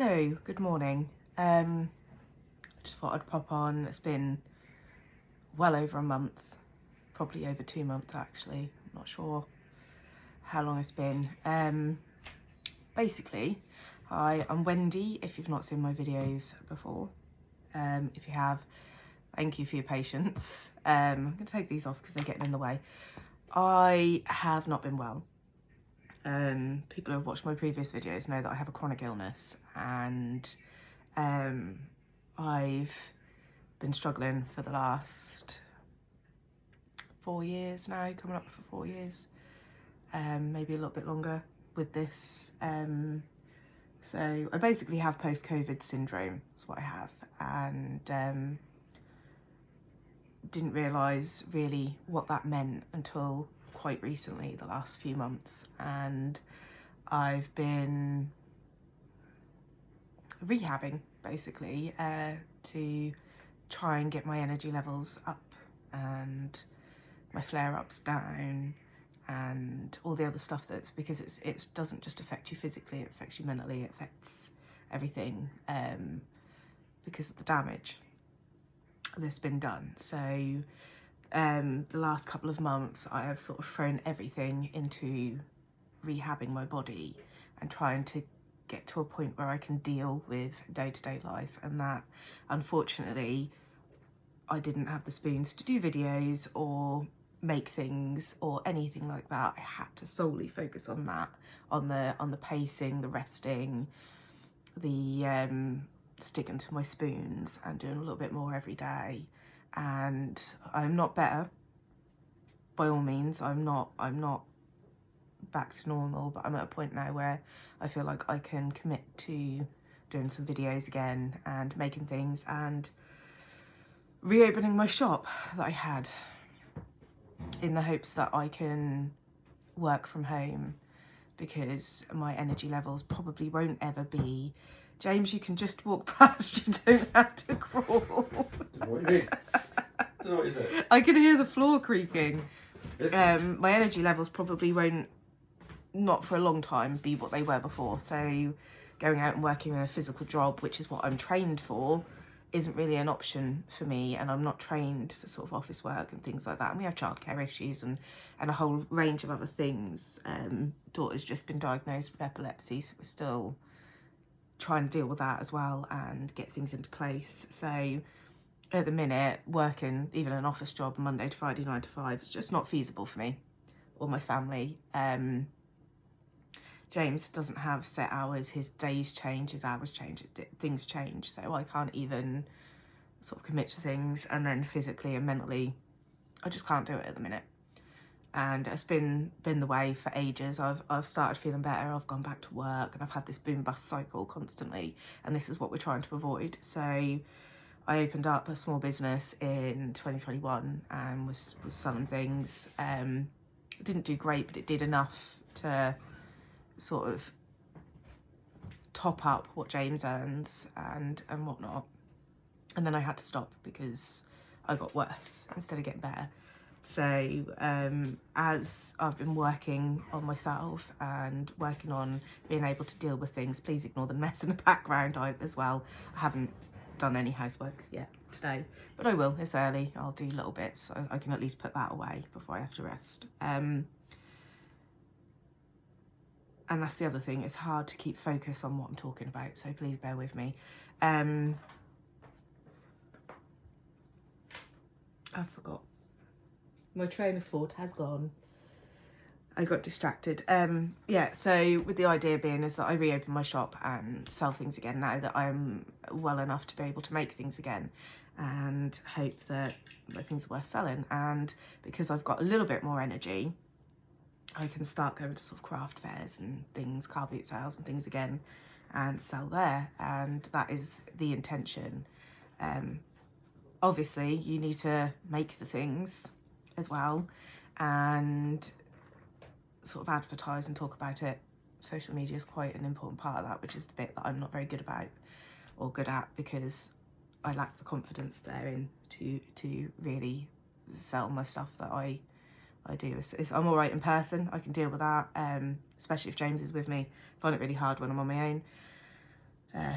Hello, good morning. Just thought I'd pop on. It's been well over a month, probably over 2 months actually. I'm not sure how long it's been. Basically, I'm Wendy, if you've not seen my videos before. If you have, thank you for your patience. I'm going to take these off because they're getting in the way. I have not been well. People who have watched my previous videos know that I have a chronic illness, and I've been struggling for the last 4 years now, coming up for 4 years, maybe a little bit longer with this. So I basically have post-COVID syndrome, that's what I have, and didn't realise really what that meant until quite recently, the last few months. And I've been rehabbing basically to try and get my energy levels up and my flare-ups down and all the other stuff, that's because it doesn't just affect you physically, it affects you mentally, it affects everything, because of the damage that's been done. So the last couple of months I have sort of thrown everything into rehabbing my body and trying to get to a point where I can deal with day-to-day life, and that unfortunately I didn't have the spoons to do videos or make things or anything like that. I had to solely focus on that, on the pacing, the resting, the sticking to my spoons and doing a little bit more every day. And I'm not better, by all means. I'm not back to normal, but I'm at a point now where I feel like I can commit to doing some videos again and making things and reopening my shop that I had, in the hopes that I can work from home, because my energy levels probably won't ever be, James, you can just walk past, you don't have to crawl. What do you mean? So what is it? I can hear the floor creaking. My energy levels probably won't, not for a long time, be what they were before. So going out and working in a physical job, which is what I'm trained for, isn't really an option for me, and I'm not trained for sort of office work and things like that. And we have childcare issues and a whole range of other things. Daughter's just been diagnosed with epilepsy, so we're still trying to deal with that as well and get things into place. So at the minute, working even an office job Monday to Friday 9 to 5 is just not feasible for me or my family. James doesn't have set hours, his days change, his hours change, things change, so I can't even sort of commit to things, and then physically and mentally I just can't do it at the minute. And it's been the way for ages. I've started feeling better, I've gone back to work, and I've had this boom bust cycle constantly, and this is what we're trying to avoid. So I opened up a small business in 2021 and was selling things. It didn't do great, but it did enough to sort of top up what James earns and whatnot. And then I had to stop because I got worse instead of getting better. So as I've been working on myself and working on being able to deal with things, please ignore the mess in the background as well. I haven't done any housework yet today, but I will. It's early, I'll do little bits so I can at least put that away before I have to rest. And that's the other thing, it's hard to keep focus on what I'm talking about, so please bear with me. I forgot. My train of thought has gone. I got distracted. Yeah, so with the idea being is that I reopen my shop and sell things again now that I'm well enough to be able to make things again, and hope that my things are worth selling. And because I've got a little bit more energy, I can start going to sort of craft fairs and things, car boot sales and things again, and sell there. And that is the intention. Obviously you need to make the things as well and sort of advertise and talk about it. Social media is quite an important part of that, which is the bit that I'm not very good about or good at, because I lack the confidence therein to really sell my stuff that I do. I'm all right in person, I can deal with that, especially if James is with me. I find it really hard when I'm on my own.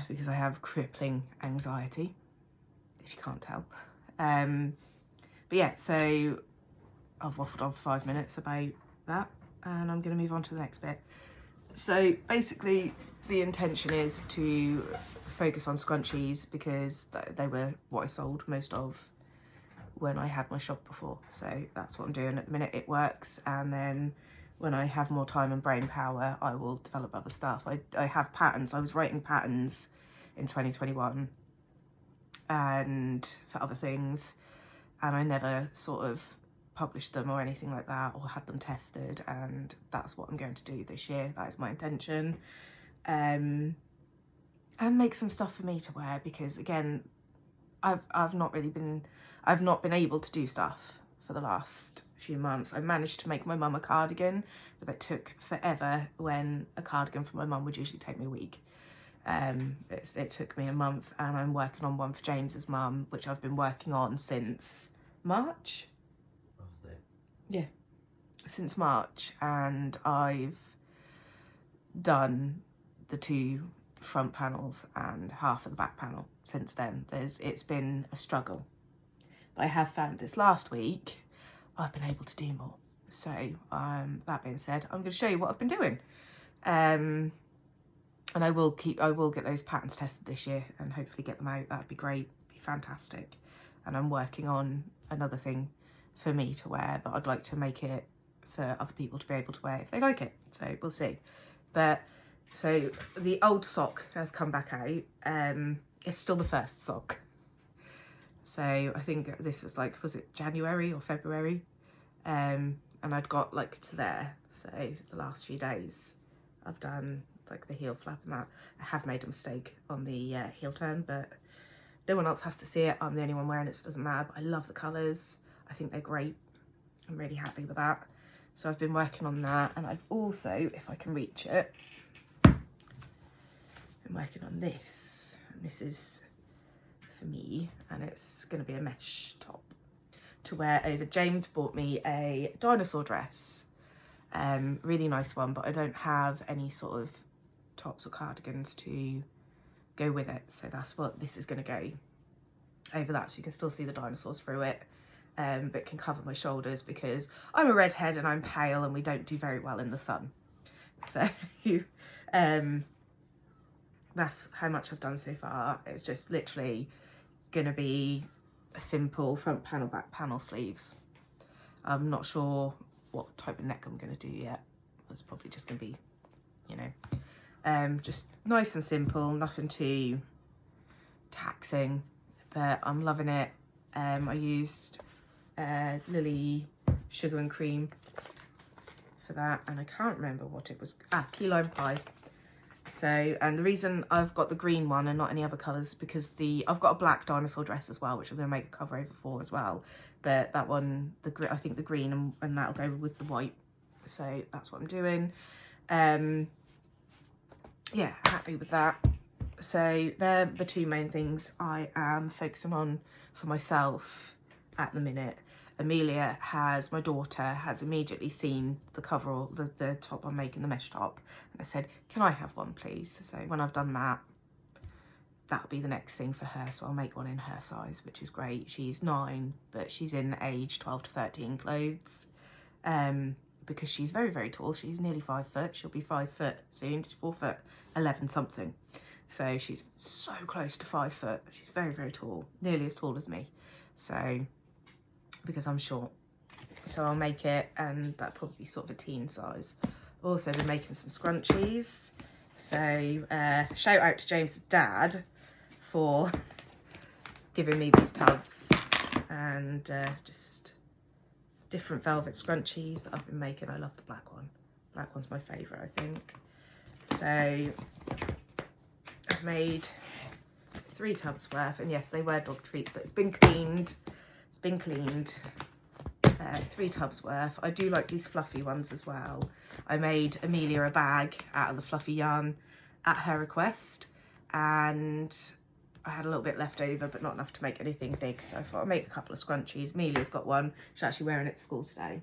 because I have crippling anxiety, if you can't tell. But yeah, so I've waffled on for 5 minutes about that, and I'm going to move on to the next bit. So basically the intention is to focus on scrunchies because they were what I sold most of when I had my shop before. So that's what I'm doing at the minute. It works, and then when I have more time and brain power, I will develop other stuff. I have patterns. I was writing patterns in 2021 and for other things, and I never sort of published them or anything like that, or had them tested, and that's what I'm going to do this year. That is my intention. And make some stuff for me to wear, because again, I've not been able to do stuff for the last few months. I managed to make my mum a cardigan, but that took forever, when a cardigan for my mum would usually take me a week. It took me a month, and I'm working on one for James's mum, which I've been working on since March. Yeah, since March, and I've done the 2 front panels and half of the back panel since then. It's been a struggle, but I have found this last week I've been able to do more. So that being said, I'm going to show you what I've been doing, and I will get those patterns tested this year and hopefully get them out. That'd be great, be fantastic. And I'm working on another thing for me to wear, but I'd like to make it for other people to be able to wear if they like it, so we'll see. But so the old sock has come back out. It's still the first sock, so I think this was like, was it January or February, and I'd got like to there. So the last few days I've done like the heel flap and that. I have made a mistake on the heel turn, but no one else has to see it. I'm the only one wearing it, so it doesn't matter. But I love the colours. I think they're great. I'm really happy with that. So I've been working on that, and I've also, if I can reach it, been working on this. And this is for me, and it's going to be a mesh top to wear over. James bought me a dinosaur dress, really nice one, but I don't have any sort of tops or cardigans to go with it, so that's what this is going to go over that, so you can still see the dinosaurs through it, but can cover my shoulders because I'm a redhead and I'm pale and we don't do very well in the sun. So that's how much I've done so far. It's just literally going to be a simple front panel, back panel, sleeves. I'm not sure what type of neck I'm going to do yet. It's probably just going to be, you know, just nice and simple, nothing too taxing, but I'm loving it. I used Lily Sugar and Cream for that, and I can't remember what it was. Key lime pie. So, and the reason I've got the green one and not any other colours is because I've got a black dinosaur dress as well, which I'm going to make a cover over for as well. But that one, I think the green and that'll go with the white. So that's what I'm doing. Yeah, happy with that. So they're the 2 main things I am focusing on for myself at the minute. Amelia my daughter has immediately seen the cover, or the top I'm making, the mesh top, and I said, can I have one please? So when I've done that, that'll be the next thing for her, so I'll make one in her size, which is great. She's 9, but she's in age 12 to 13 clothes, because she's very, very tall. She's nearly 5 foot. She'll be 5 foot soon. She's 4 foot 11 something. So she's so close to 5 foot. She's very, very tall, nearly as tall as me. So, because I'm short. So I'll make it, and that'll probably be sort of a teen size. I've also been making some scrunchies. So shout out to James' dad for giving me these tubs, and just different velvet scrunchies that I've been making. I love the black one. Black one's my favourite, I think. So I've made 3 tubs worth, and yes, they were dog treats, but it's been cleaned. It's been cleaned. 3 tubs worth. I do like these fluffy ones as well. I made Amelia a bag out of the fluffy yarn at her request, and I had a little bit left over, but not enough to make anything big, so I thought I'd make a couple of scrunchies. Amelia's got one. She's actually wearing it to school today.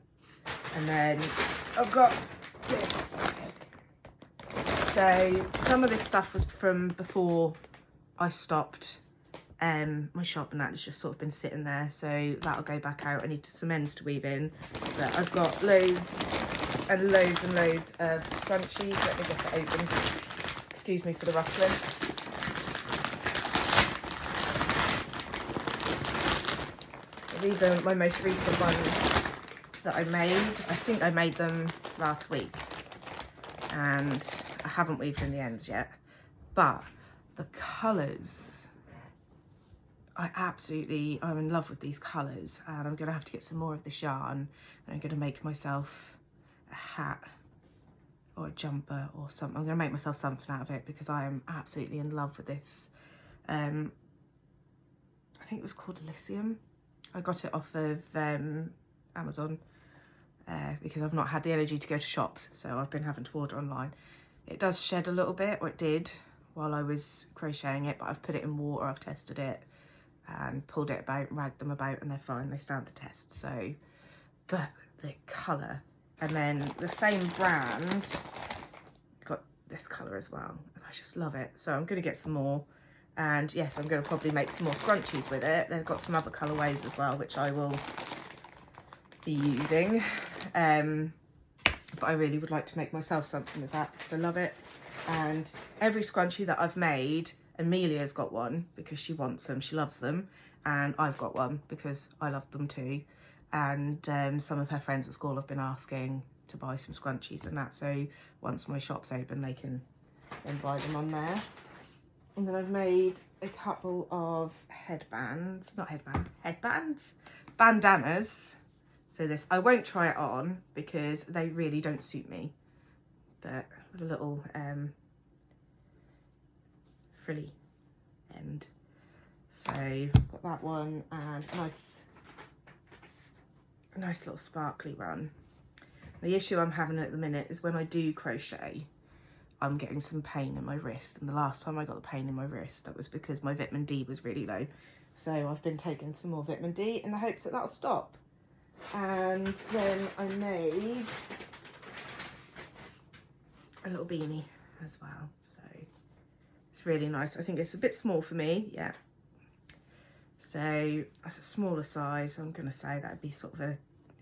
And then I've got this. So some of this stuff was from before I stopped my shop, and that has just sort of been sitting there, so that'll go back out. I need some ends to weave in, but I've got loads and loads and loads of scrunchies. Let me get it open. Excuse me for the rustling. These are my most recent ones that I made. I think I made them last week, and I haven't weaved in the ends yet, but the colours, I'm in love with these colours, and I'm going to have to get some more of this yarn, and I'm going to make myself a hat or a jumper or something. I'm going to make myself something out of it because I am absolutely in love with this. I think it was called Elysium. I got it off of Amazon because I've not had the energy to go to shops, so I've been having to order online. It does shed a little bit, or it did while I was crocheting it, but I've put it in water, I've tested it and pulled it about, ragged them about, and they're fine, they stand the test. So, but the colour, and then the same brand got this colour as well, and I just love it. So I'm going to get some more, and yes, I'm going to probably make some more scrunchies with it. They've got some other colourways as well, which I will be using, but I really would like to make myself something with that because I love it. And every scrunchie that I've made, Amelia's got one because she wants them, she loves them, and I've got one because I love them too. And some of her friends at school have been asking to buy some scrunchies and that, so once my shop's open they can then buy them on there. And then I've made a couple of bandanas. So this, I won't try it on because they really don't suit me, but with a little frilly end. So I've got that one, and a nice little sparkly one. The issue I'm having at the minute is when I do crochet, I'm getting some pain in my wrist, and the last time I got the pain in my wrist, that was because my vitamin D was really low. So I've been taking some more vitamin D in the hopes that that'll stop. And then I made a little beanie as well, so it's really nice. I think it's a bit small for me, yeah, so that's a smaller size. I'm going to say that'd be sort of a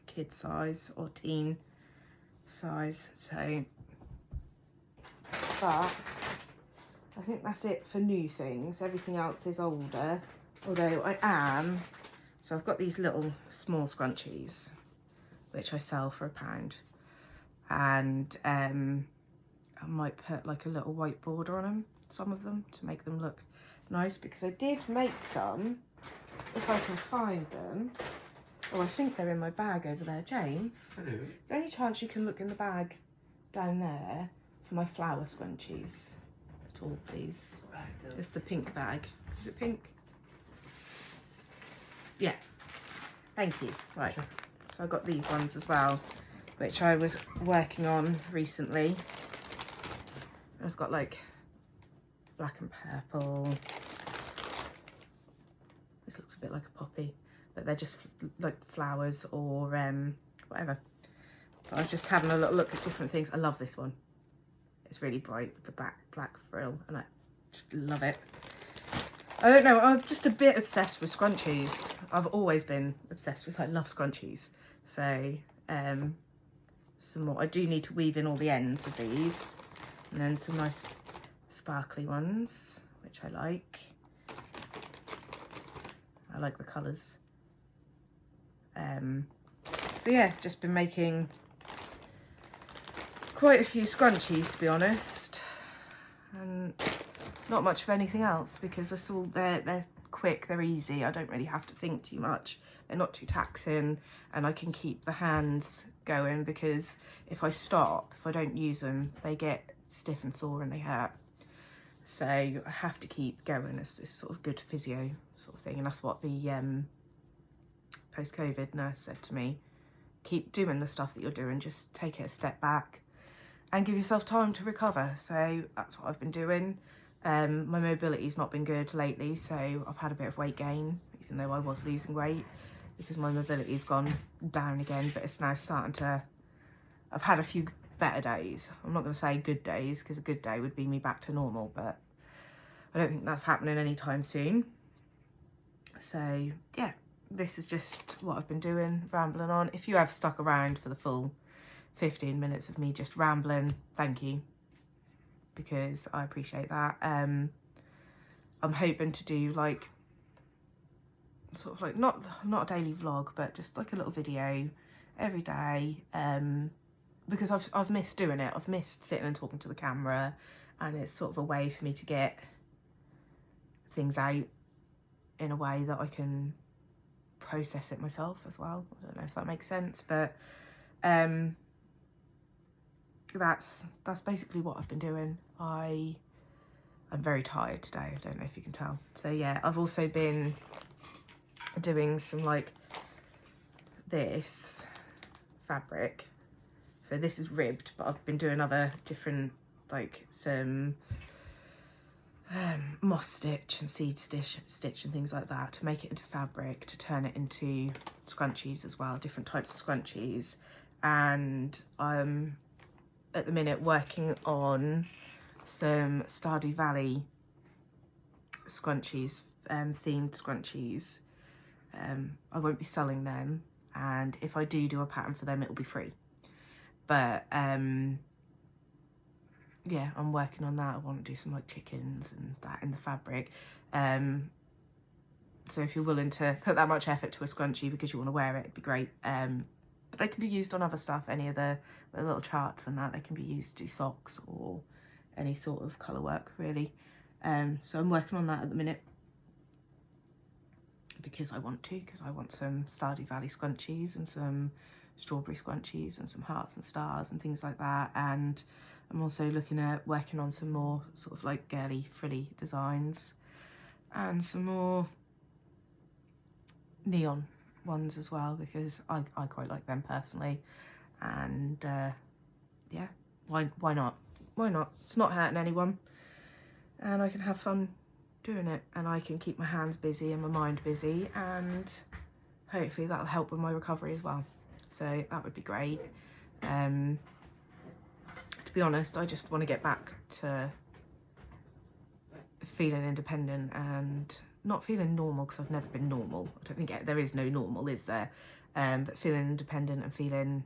kid size or teen size. So, but I think that's it for new things. Everything else is older, although so I've got these little small scrunchies which I sell for £1, and I might put like a little white border on them, some of them, to make them look nice, because I did make some, if I can find them. Oh, I think they're in my bag over there, James. Hello. Is there any chance you can look in the bag down there for my flower scrunchies at all, please? It's the pink bag. Is it pink? Yeah, thank you. Right, sure. So I got these ones as well, which I was working on recently. I've got like black and purple. This looks a bit like a poppy, but they're just like flowers or whatever. But I was just having a little look at different things. I love this one. It's really bright with the black frill, and I just love it. I don't know, I'm just a bit obsessed with scrunchies. I've always been obsessed with, I love scrunchies. So, some more. I do need to weave in all the ends of these. And then some nice sparkly ones, which I like. I like the colours. So yeah, just been making quite a few scrunchies, to be honest. And not much of anything else, because they're quick, they're easy. I don't really have to think too much. They're not too taxing, and I can keep the hands going, because if I stop, if I don't use them, they get stiff and sore and they hurt. So I have to keep going. It's this sort of good physio sort of thing, and that's what the post-COVID nurse said to me. Keep doing the stuff that you're doing, just take it a step back and give yourself time to recover. So that's what I've been doing. My mobility's not been good lately, so I've had a bit of weight gain, even though I was losing weight, because my mobility's gone down again, but it's now starting to, I've had a few better days. I'm not going to say good days, because a good day would be me back to normal, but I don't think that's happening anytime soon. So yeah, this is just what I've been doing, rambling on. If you have stuck around for the full 15 minutes of me just rambling, thank you, because I appreciate that. I'm hoping to do like sort of like not a daily vlog, but just like a little video every day, because I've missed doing it. I've missed sitting and talking to the camera, and it's sort of a way for me to get things out in a way that I can process it myself as well. I don't know if that makes sense, but that's basically what I've been doing. I'm very tired today, I don't know if you can tell. So yeah, I've also been doing some like this fabric. So this is ribbed, but I've been doing other different, like some moss stitch and seed stitch and things like that to make it into fabric, to turn it into scrunchies as well, different types of scrunchies. And I'm at the minute working on some Stardew Valley scrunchies, themed scrunchies. I won't be selling them, and if I do a pattern for them, it will be free. But yeah, I'm working on that. I want to do some like chickens and that in the fabric. So if you're willing to put that much effort to a scrunchie because you want to wear it, it'd be great. But they can be used on other stuff, any of the little charts and that. They can be used to do socks or any sort of colour work, really. So I'm working on that at the minute, because I want some Stardew Valley scrunchies and some strawberry scrunchies and some hearts and stars and things like that. And I'm also looking at working on some more sort of like girly frilly designs and some more neon ones as well, because I quite like them personally. And yeah, why not? It's not hurting anyone, and I can have fun doing it, and I can keep my hands busy and my mind busy, and hopefully that'll help with my recovery as well. So that would be great. To be honest, I just want to get back to feeling independent and not feeling normal, because I've never been normal. I don't think there is no normal, is there? But feeling independent and feeling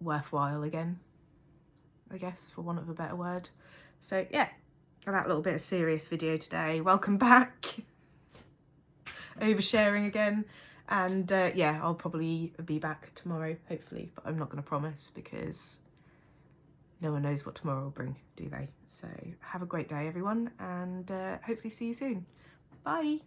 worthwhile again, I guess, for want of a better word. So yeah, that little bit of serious video today. Welcome back. Oversharing again. And yeah, I'll probably be back tomorrow, hopefully, but I'm not going to promise, because no one knows what tomorrow will bring, do they? So have a great day, everyone, and hopefully see you soon. Bye.